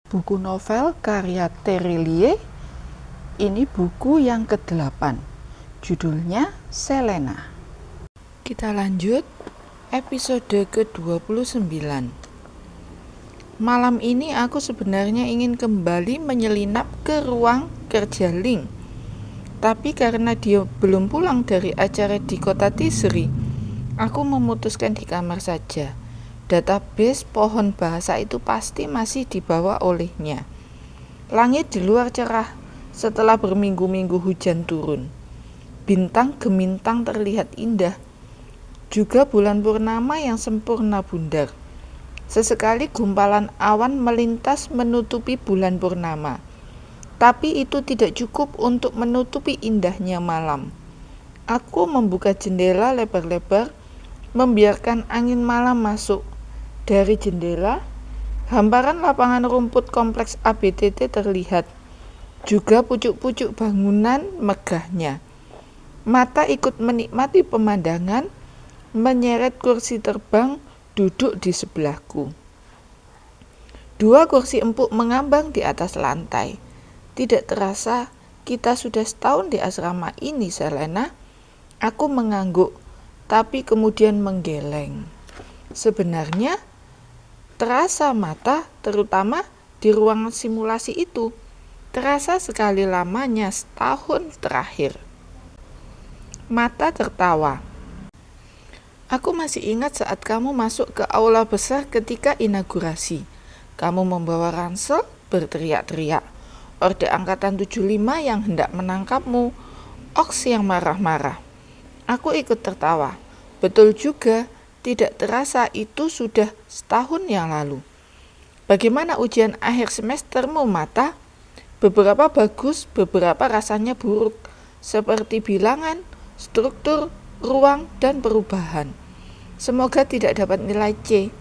Buku novel karya Terelie, ini buku yang ke-8. Judulnya Selena. Kita lanjut episode ke-29. Malam ini aku sebenarnya ingin kembali menyelinap ke ruang kerja Ling. Tapi karena dia belum pulang dari acara di kota Tisri, aku memutuskan di kamar saja. Database pohon bahasa itu pasti masih dibawa olehnya. Langit di luar cerah setelah berminggu-minggu hujan turun. Bintang gemintang terlihat indah. Juga bulan purnama yang sempurna bundar. Sesekali gumpalan awan melintas menutupi bulan purnama. Tapi itu tidak cukup untuk menutupi indahnya malam. Aku membuka jendela lebar-lebar, membiarkan angin malam masuk. Dari jendela, hamparan lapangan rumput kompleks ABTT terlihat. Juga pucuk-pucuk bangunan megahnya. Mata ikut menikmati pemandangan, menyeret kursi terbang duduk di sebelahku. 2 kursi empuk mengambang di atas lantai. Tidak terasa kita sudah setahun di asrama ini, Selena. Aku mengangguk, tapi kemudian menggeleng. Sebenarnya terasa mata, terutama di ruangan simulasi itu. Terasa sekali lamanya setahun terakhir. Mata tertawa. Aku masih ingat saat kamu masuk ke aula besar ketika inaugurasi. Kamu membawa ransel, berteriak-teriak. Orde Angkatan 75 yang hendak menangkapmu. Oks yang marah-marah. Aku ikut tertawa. Betul juga. Tidak terasa itu sudah setahun yang lalu. Bagaimana ujian akhir semestermu, Mata? Beberapa bagus, beberapa rasanya buruk. Seperti bilangan, struktur, ruang, dan perubahan. Semoga tidak dapat nilai C.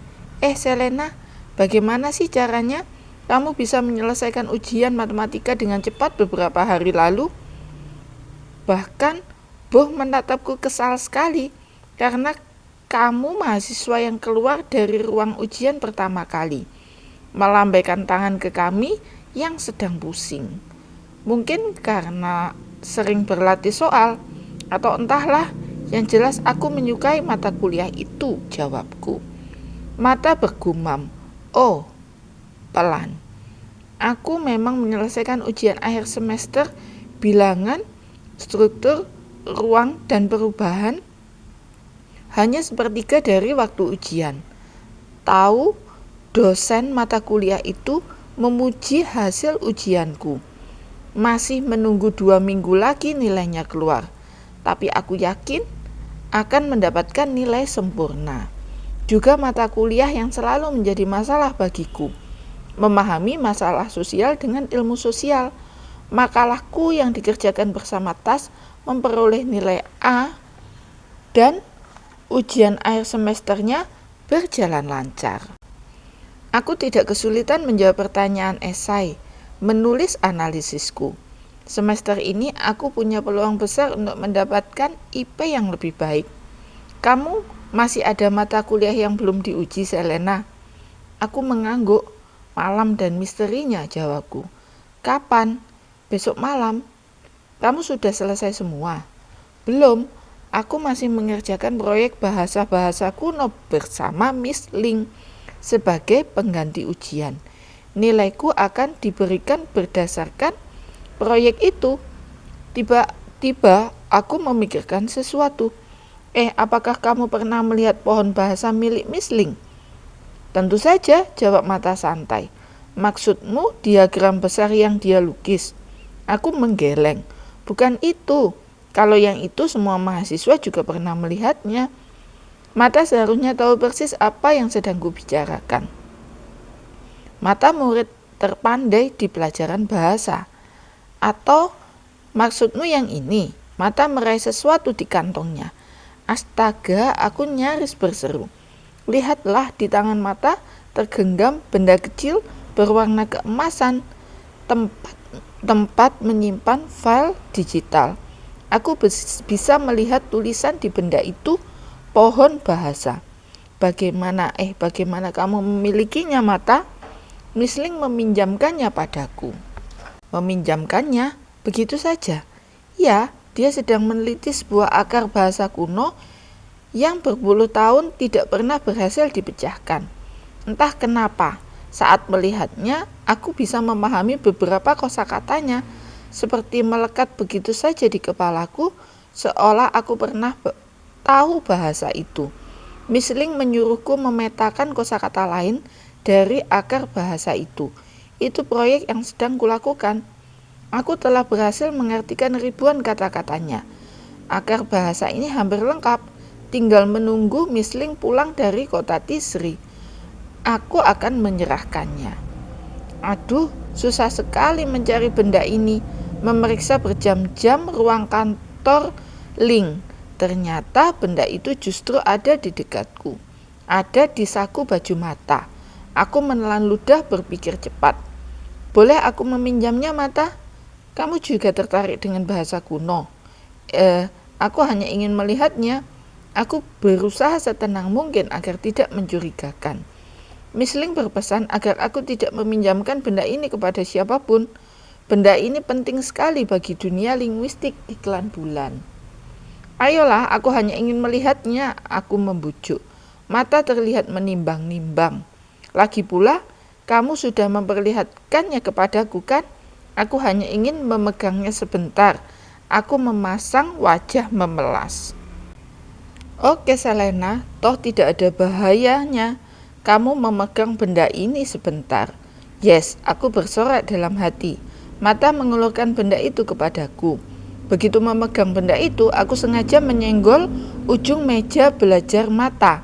Selena, bagaimana sih caranya? Kamu bisa menyelesaikan ujian matematika dengan cepat beberapa hari lalu? Bahkan, Boh menatapku kesal sekali karena kamu mahasiswa yang keluar dari ruang ujian pertama kali, melambaikan tangan ke kami yang sedang pusing. Mungkin karena sering berlatih soal, atau entahlah, yang jelas aku menyukai mata kuliah itu, jawabku. Mata bergumam, oh, pelan. Aku memang menyelesaikan ujian akhir semester, bilangan, struktur, ruang, dan perubahan hanya sepertiga dari waktu ujian. Tahu, dosen mata kuliah itu memuji hasil ujianku. Masih menunggu 2 minggu lagi nilainya keluar. Tapi aku yakin akan mendapatkan nilai sempurna. Juga mata kuliah yang selalu menjadi masalah bagiku. Memahami masalah sosial dengan ilmu sosial. Makalahku yang dikerjakan bersama TAS memperoleh nilai A dan ujian akhir semesternya berjalan lancar. Aku tidak kesulitan menjawab pertanyaan esai, menulis analisisku. Semester ini aku punya peluang besar untuk mendapatkan IP yang lebih baik. Kamu masih ada mata kuliah yang belum diuji, Selena? Aku mengangguk. Malam dan misterinya, jawabku. Kapan? Besok malam. Kamu sudah selesai semua? Belum. Aku masih mengerjakan proyek bahasa-bahasa kuno bersama Miss Ling sebagai pengganti ujian. Nilaiku akan diberikan berdasarkan proyek itu. Tiba-tiba aku memikirkan sesuatu. Apakah kamu pernah melihat pohon bahasa milik Miss Ling? Tentu saja, jawab Mata santai. Maksudmu diagram besar yang dia lukis? Aku menggeleng. Bukan itu. Kalau yang itu semua mahasiswa juga pernah melihatnya. Mata seharusnya tahu persis apa yang sedang kubicarakan. Mata murid terpandai di pelajaran bahasa. Atau maksudmu yang ini? Mata meraih sesuatu di kantongnya. Astaga, aku nyaris berseru. Lihatlah, di tangan Mata tergenggam benda kecil berwarna keemasan. Tempat menyimpan file digital. Aku bisa melihat tulisan di benda itu, pohon bahasa. Bagaimana kamu memilikinya, Mata? Miss Ling meminjamkannya padaku. Meminjamkannya? Begitu saja? Ya, dia sedang meneliti sebuah akar bahasa kuno yang berpuluh tahun tidak pernah berhasil dipecahkan. Entah kenapa, saat melihatnya, aku bisa memahami beberapa kosakatanya, seperti melekat begitu saja di kepalaku, seolah aku pernah tahu bahasa itu. Miss Ling menyuruhku memetakan kosakata lain dari akar bahasa itu. Itu proyek yang sedang kulakukan. Aku telah berhasil mengartikan ribuan kata-katanya. Akar bahasa ini hampir lengkap. Tinggal menunggu Miss Ling pulang dari kota Tisri. Aku akan menyerahkannya. Aduh, susah sekali mencari benda ini. Memeriksa berjam-jam ruang kantor Ling. Ternyata benda itu justru ada di dekatku. Ada di saku baju Mata. Aku menelan ludah berpikir cepat. Boleh aku meminjamnya, Mata? Kamu juga tertarik dengan bahasa kuno? Aku hanya ingin melihatnya. Aku berusaha setenang mungkin agar tidak mencurigakan. Miss Ling berpesan agar aku tidak meminjamkan benda ini kepada siapapun. Benda ini penting sekali bagi dunia linguistik di Klan Bulan. Ayolah, aku hanya ingin melihatnya, aku membujuk. Mata terlihat menimbang-nimbang. Lagi pula, kamu sudah memperlihatkannya kepadaku kan? Aku hanya ingin memegangnya sebentar. Aku memasang wajah memelas. Oke Selena, toh tidak ada bahayanya. Kamu memegang benda ini sebentar. Yes, aku bersorak dalam hati. Mata mengelurkan benda itu kepadaku. Begitu memegang benda itu, aku sengaja menyenggol ujung meja belajar Mata.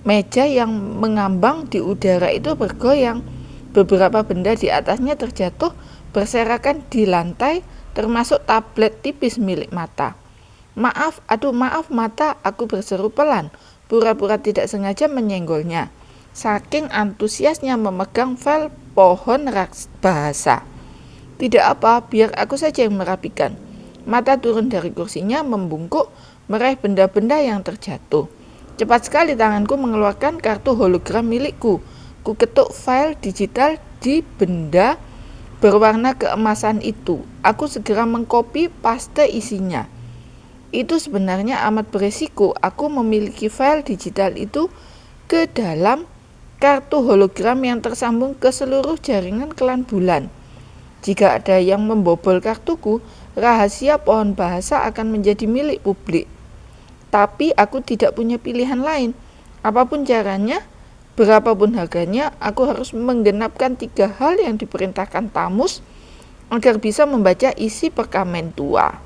Meja yang mengambang di udara itu bergoyang. Beberapa benda di atasnya terjatuh berserakan di lantai, termasuk tablet tipis milik Mata. Maaf Mata, aku berseru pelan, pura-pura tidak sengaja menyenggolnya. Saking antusiasnya memegang file pohon bahasa. Tidak apa, biar aku saja yang merapikan. Mata turun dari kursinya, membungkuk, meraih benda-benda yang terjatuh. Cepat sekali tanganku mengeluarkan kartu hologram milikku. Ku ketuk file digital di benda berwarna keemasan itu. Aku segera mengcopy paste isinya. Itu sebenarnya amat beresiko. Aku memiliki file digital itu ke dalam kartu hologram yang tersambung ke seluruh jaringan Klan Bulan. Jika ada yang membobol kartuku, rahasia pohon bahasa akan menjadi milik publik. Tapi aku tidak punya pilihan lain. Apapun caranya, berapapun harganya, aku harus menggenapkan 3 hal yang diperintahkan Tamus agar bisa membaca isi perkamen tua.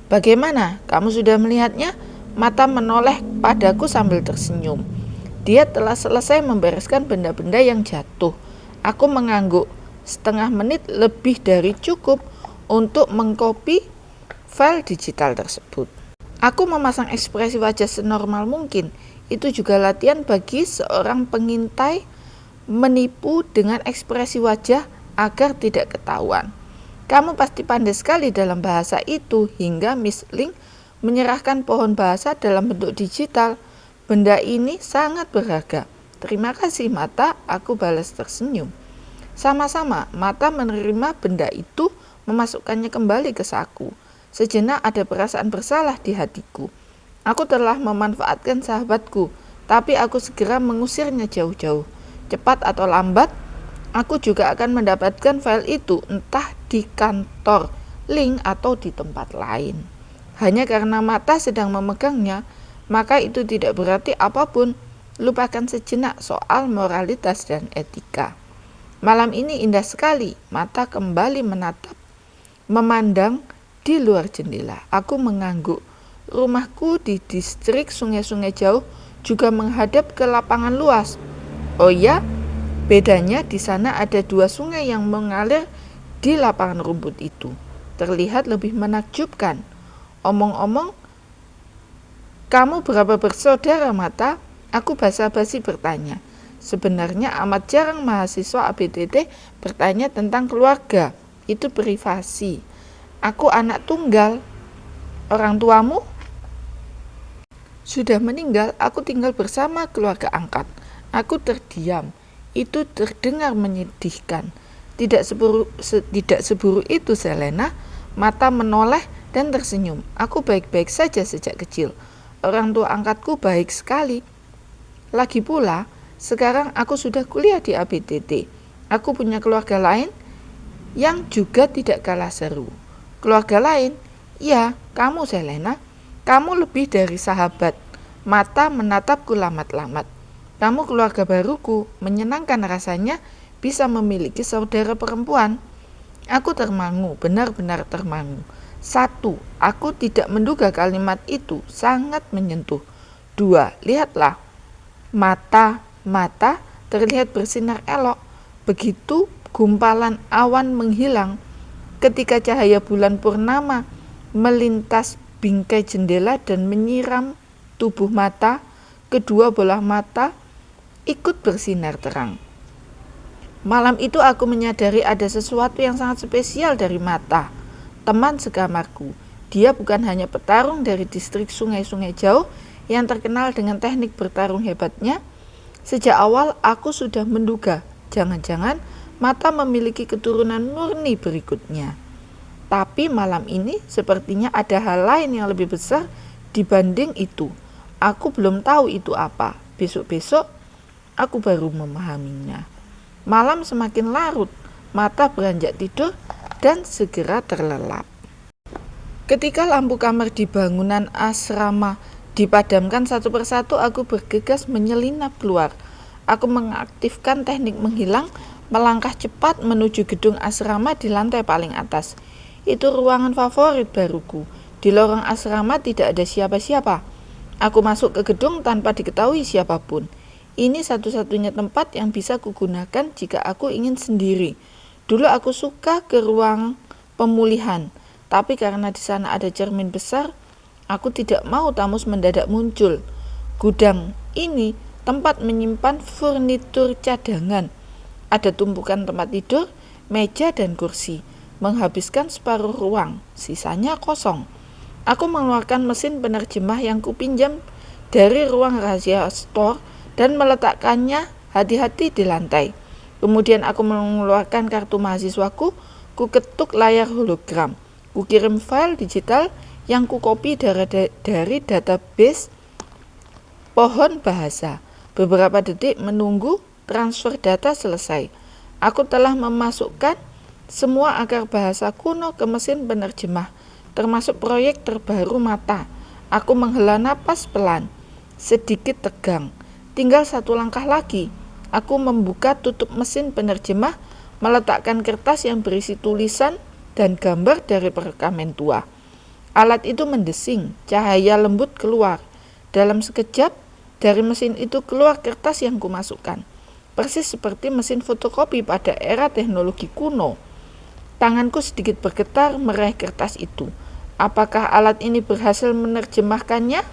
Bagaimana? Kamu sudah melihatnya? Mata menoleh padaku sambil tersenyum. Dia telah selesai membereskan benda-benda yang jatuh. Aku mengangguk. Setengah menit lebih dari cukup untuk mengcopy file digital tersebut. Aku memasang ekspresi wajah senormal mungkin. Itu juga latihan bagi seorang pengintai menipu dengan ekspresi wajah agar tidak ketahuan. Kamu pasti pandai sekali dalam bahasa itu, hingga Miss Ling menyerahkan pohon bahasa dalam bentuk digital. Benda ini sangat berharga. Terima kasih Mata, aku balas tersenyum. Sama-sama, Mata menerima benda itu, memasukkannya kembali ke saku. Sejenak ada perasaan bersalah di hatiku. Aku telah memanfaatkan sahabatku, tapi aku segera mengusirnya jauh-jauh. Cepat atau lambat, aku juga akan mendapatkan file itu, entah di kantor Ling atau di tempat lain. Hanya karena Mata sedang memegangnya, maka itu tidak berarti apapun. Lupakan sejenak soal moralitas dan etika. Malam ini indah sekali. Mata kembali memandang di luar jendela. Aku mengangguk. Rumahku di distrik sungai-sungai jauh juga menghadap ke lapangan luas. Oh ya, bedanya di sana ada 2 sungai yang mengalir di lapangan rumput itu. Terlihat lebih menakjubkan. Omong-omong, kamu berapa bersaudara Mata? Aku basa-basi bertanya. Sebenarnya amat jarang mahasiswa ABTT bertanya tentang keluarga. Itu privasi. Aku anak tunggal. Orang tuamu sudah meninggal. Aku tinggal bersama keluarga angkat. Aku terdiam. Itu terdengar menyedihkan. Tidak seburu itu, Selena. Mata menoleh dan tersenyum. Aku baik-baik saja sejak kecil. Orang tua angkatku baik sekali. Lagi pula, sekarang aku sudah kuliah di ABTT. Aku punya keluarga lain yang juga tidak kalah seru. Keluarga lain? Ya, kamu, Selena. Kamu lebih dari sahabat. Mata menatapku lamat-lamat. Kamu keluarga baruku. Menyenangkan rasanya bisa memiliki saudara perempuan. Aku termangu, benar-benar termangu. 1. Aku tidak menduga kalimat itu sangat menyentuh. 2. Lihatlah. Mata terlihat bersinar elok. Begitu gumpalan awan menghilang ketika cahaya bulan purnama melintas bingkai jendela dan menyiram tubuh Mata. Kedua bola mata ikut bersinar terang. Malam itu aku menyadari ada sesuatu yang sangat spesial dari Mata, teman sekamarku. Dia bukan hanya petarung dari distrik sungai-sungai jauh yang terkenal dengan teknik bertarung hebatnya. Sejak awal aku sudah menduga, jangan-jangan Mata memiliki keturunan murni berikutnya. Tapi malam ini sepertinya ada hal lain yang lebih besar dibanding itu. Aku belum tahu itu apa. Besok-besok aku baru memahaminya. Malam semakin larut, Mata beranjak tidur dan segera terlelap. Ketika lampu kamar di bangunan asrama dipadamkan satu persatu, aku bergegas menyelinap keluar. Aku mengaktifkan teknik menghilang, melangkah cepat menuju gedung asrama di lantai paling atas. Itu ruangan favorit baruku. Di lorong asrama tidak ada siapa-siapa. Aku masuk ke gedung tanpa diketahui siapapun. Ini satu-satunya tempat yang bisa kugunakan jika aku ingin sendiri. Dulu aku suka ke ruang pemulihan, tapi karena di sana ada cermin besar, aku tidak mau tamus mendadak muncul. Gudang ini tempat menyimpan furnitur cadangan. Ada tumpukan tempat tidur, meja dan kursi, menghabiskan separuh ruang, sisanya kosong. Aku mengeluarkan mesin penerjemah yang kupinjam dari ruang rahasia store dan meletakkannya hati-hati di lantai. Kemudian aku mengeluarkan kartu mahasiswaku, ku ketuk layar hologram, ku kirim file digital yang ku copy dari database pohon bahasa. Beberapa detik menunggu transfer data selesai. Aku telah memasukkan semua akar bahasa kuno ke mesin penerjemah, termasuk proyek terbaru Mata. Aku menghela napas pelan, sedikit tegang. Tinggal satu langkah lagi. Aku membuka tutup mesin penerjemah, meletakkan kertas yang berisi tulisan dan gambar dari perekaman tua. Alat itu mendesing, cahaya lembut keluar. Dalam sekejap, dari mesin itu keluar kertas yang kumasukkan. Persis seperti mesin fotokopi pada era teknologi kuno. Tanganku sedikit bergetar meraih kertas itu. Apakah alat ini berhasil menerjemahkannya?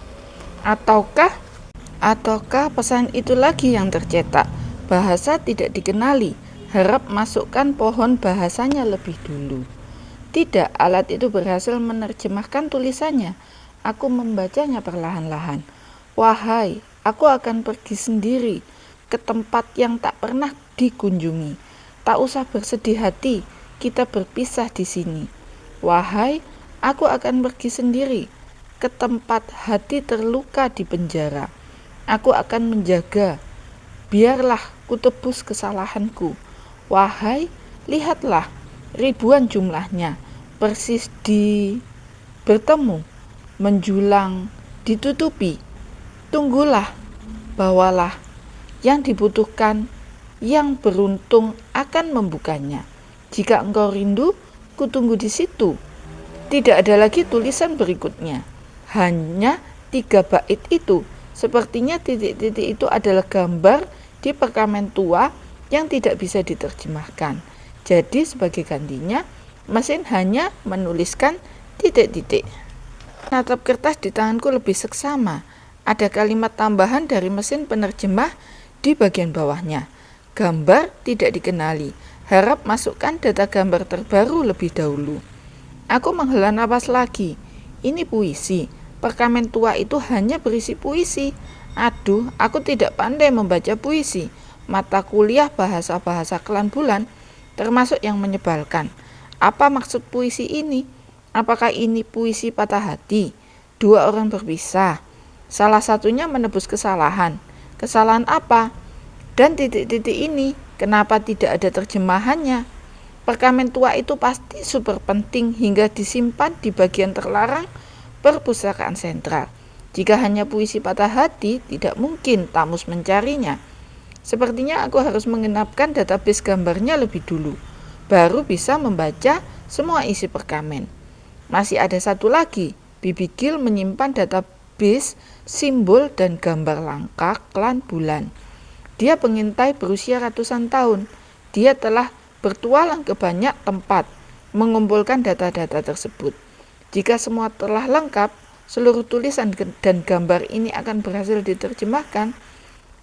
Ataukah pesan itu lagi yang tercetak? Bahasa tidak dikenali, harap masukkan pohon bahasanya lebih dulu. Tidak, alat itu berhasil menerjemahkan tulisannya. Aku membacanya perlahan-lahan. Wahai, aku akan pergi sendiri ke tempat yang tak pernah dikunjungi. Tak usah bersedih hati, kita berpisah di sini. Wahai, aku akan pergi sendiri ke tempat hati terluka di penjara. Aku akan menjaga, biarlah kutebus kesalahanku. Wahai, lihatlah, ribuan jumlahnya, persis bertemu, menjulang, ditutupi. Tunggulah, bawalah, yang dibutuhkan, yang beruntung akan membukanya. Jika engkau rindu, kutunggu di situ. Tidak ada lagi tulisan berikutnya, hanya 3 bait itu. Sepertinya titik-titik itu adalah gambar di perkamen tua yang tidak bisa diterjemahkan. Jadi sebagai gantinya, mesin hanya menuliskan titik-titik. Natap kertas di tanganku lebih seksama. Ada kalimat tambahan dari mesin penerjemah di bagian bawahnya. Gambar tidak dikenali. Harap masukkan data gambar terbaru lebih dahulu. Aku menghela napas lagi. Ini puisi. Perkamen tua itu hanya berisi puisi. Aduh, aku tidak pandai membaca puisi. mata kuliah bahasa-bahasa Klan Bulan, termasuk yang menyebalkan. Apa maksud puisi ini? Apakah ini puisi patah hati? Dua orang berpisah. Salah satunya menebus kesalahan. Kesalahan apa? Dan titik-titik ini, kenapa tidak ada terjemahannya? Perkamen tua itu pasti super penting hingga disimpan di bagian terlarang perpustakaan sentral. Jika hanya puisi patah hati, tidak mungkin Tamus mencarinya. Sepertinya aku harus mengenapkan database gambarnya lebih dulu, baru bisa membaca semua isi perkamen. Masih ada satu lagi, Bibi Gil menyimpan database simbol dan gambar langkah Klan Bulan. Dia pengintai berusia ratusan tahun. Dia telah bertualang ke banyak tempat, mengumpulkan data-data tersebut. Jika semua telah lengkap, seluruh tulisan dan gambar ini akan berhasil diterjemahkan,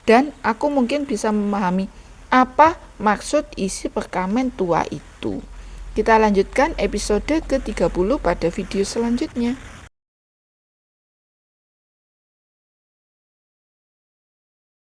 dan aku mungkin bisa memahami apa maksud isi perkamen tua itu. Kita lanjutkan episode ke-30 pada video selanjutnya.